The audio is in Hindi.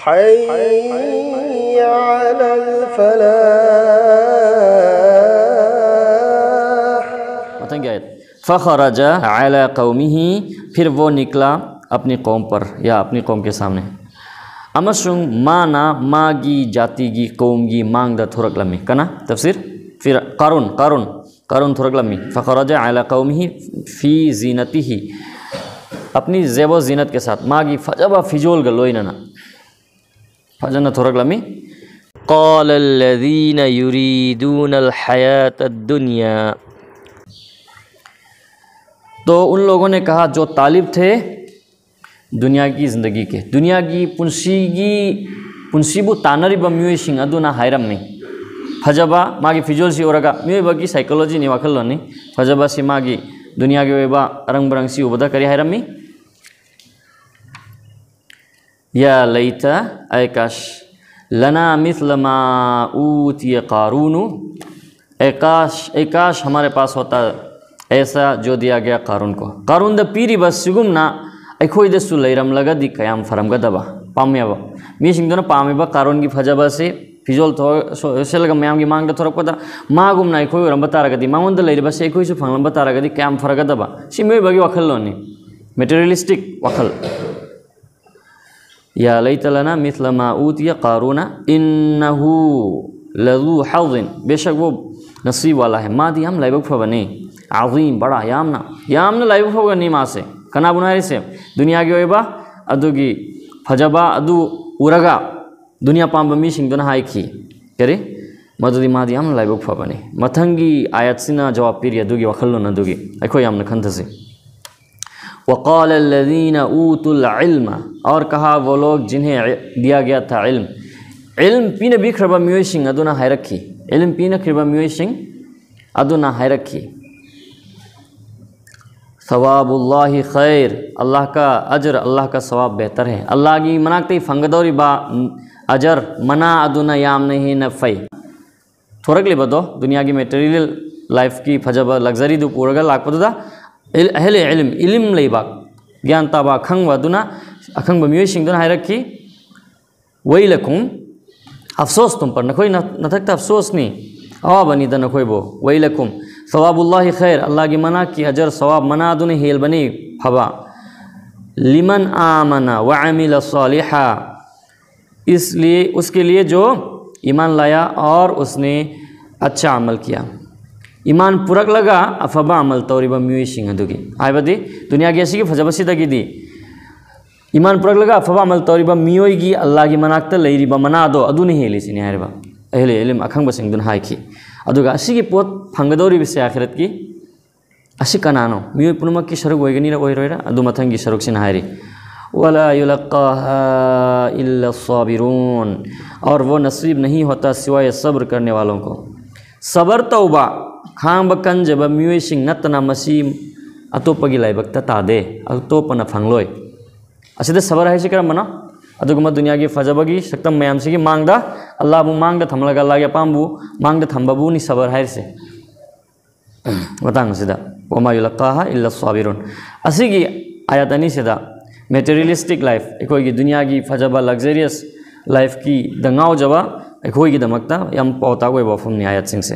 हय्य अलल फलाह। बताएंगे आयत फ़ख़रज अला क़ौमिही, फिर वो निकला अपनी कौम पर या अपनी कौम के सामने। अमसुंग माना मागी जातिगी कौमगी मांग द थोरक लम्मी कना तफसीर फिर कारून थोरक लम्मी फ़ख़रज अला क़ौमिही फ़ी ज़ीनतिही, अपनी ज़ेब ज़ीनत के साथ मागी फजबा फिजोल गलोई ना फजन थोरक लम्मी क़ाल अल्लज़ीन युरीदून अल हयात दुनिया, तो उन लोगों ने कहा जो तालिब थे दुनिया की ज़िंदगी के, दुनिया की पुंसीबु तानरिबा मियोइसिंग अदुना हायरमनी फजबा मागी फिजोलसी ओरगा मियोइबगी साइकोलॉजी नि वाखल्लोनी फजबा सी मागी दुनिया के वेबा अरंग बरंगसी उबदा करी हायरमी या लैता ऐकाश लना मिस्ल मा ऊतिय कारूनु, ऐकाश हमारे पास होता ऐसा जो दिया गया कारून को। कारून द पीरी बस सिगुमना अखोइदसु लैरमलगदि कयाम फरमगदबा पाम्यबा मीसिंगदुना पामेबा कारून की फजबा से फिजोल सेलग मैम की मांग थोरकपदा मागुमना अखोइ रंब तारगदि मांगोंद लैरिबसे अखोइसु फंगलंब तारगदि कयाम फरगदबा सिमेबगी वखल्लोनी मेटेरियलिस्टिक वखल। या लैतलना मिस्ल मा ऊतिय कारूना इन्नहु लज़ू हज़्ज़िन, बेशक वो नसीब वाला है मादी हम लाइबक फबने आज़ीम बड़ा यामना लाइबक फबनी माँ से कना बुनारी से दुनिया के वेबा अदुगी फजबा अदु उरगा दुनिया पांब मीसिंगदुना हाइखी करे मदुदी मादी हम लाइबक फबने मथंगी आयत सिना जवाब पीरी अदुगी वखल्लोन अदुगी अखोइ यामना खंथसे। वक़ाल अल्लज़ीन ऊतुल इल्म, और कहा वो लोग जिन्हें दिया गया था इल्म पीने बिखरबा मियोइसिंग अदुना हायरखी, इल्म पीने खिरबा मियोइसिंग अदुना हायरखी। सवाबुल्लाहि खैर, अल्लाह का अजर अल्लाह का सवाब बेहतर है। अल्लाह की मनाकते फंगदौरी बा अजर मना अदुना याम नहीं नफ़ई थोरक ले बदो दुनिया की मेटेरियल लाइफ की फजब लग्जरी दु पूरगा लाख पदुदा अहले इल्म लेबा ज्ञान ताबा खंग वदुना अखंग बमियोइसिंग दुना हायरखी वैलकुम, अफसोस तुम पर नखोई नथकता अफसोस नहीं अवा बनी द नखोई बो वैलकुम सवाबुल्लाहि खैर, अल्लाह की मना की अजर सवाब मना दुने हेल बनी फबा लिमन आमना व अमिल सालिहा, इसलिए उसके लिए जो ईमान लाया और उसने अच्छा अमल किया। ईमान पुरक लगा अफबा अमल तौरीबा म्यूइसिंग अदुगी आइबदी दुनिया की ऐसी की फजबसीदगी दी ईमान पुरक लगा अफबा अमल तौरीबा मियोइगी अल्लाह की मनाक्ता लैरिबा मना दो अदुने हेलिसिनी हायरबा अहले इल्म अखंगबसिंग दुन हाइखी अदुगा असिगी पोत फंगदौरिबिसे आखिरत की असी कनानो मियोइ पुनमक की सरुक ओइगनीरा ओइरोइरा अदु मथंगी सरुक सिन हायरी वला युलक्काहा इल्ला साबिरून, और वो नसीब नहीं होता सिवाय सब्र करने वालों को। सबर तौबा खांग बकन जब म्यूइसिंग नतना मसीम अतोपगी लाइबक तादे अतोपना फंगलोय असिदे सबर है सिकरम बना अदुगम दुनिया की फजबगी सक्तम मयाम से मांगदा अल्लाह बु मांगदा थमलगा अल्लाह के पांबु मांगदा थंबबु नि सबर है से बतांग सिदा वमा युलक्काहा इल्ला साबिरून। असिगी आयतनी सिदा मेटेरियलिस्टिक लाइफ एकोई की दुनिया की फजबा लग्जरियस लाइफ की दंगाव जवा एकोई की दमकता यम पौता कोई वफम नि आयत सिंह से।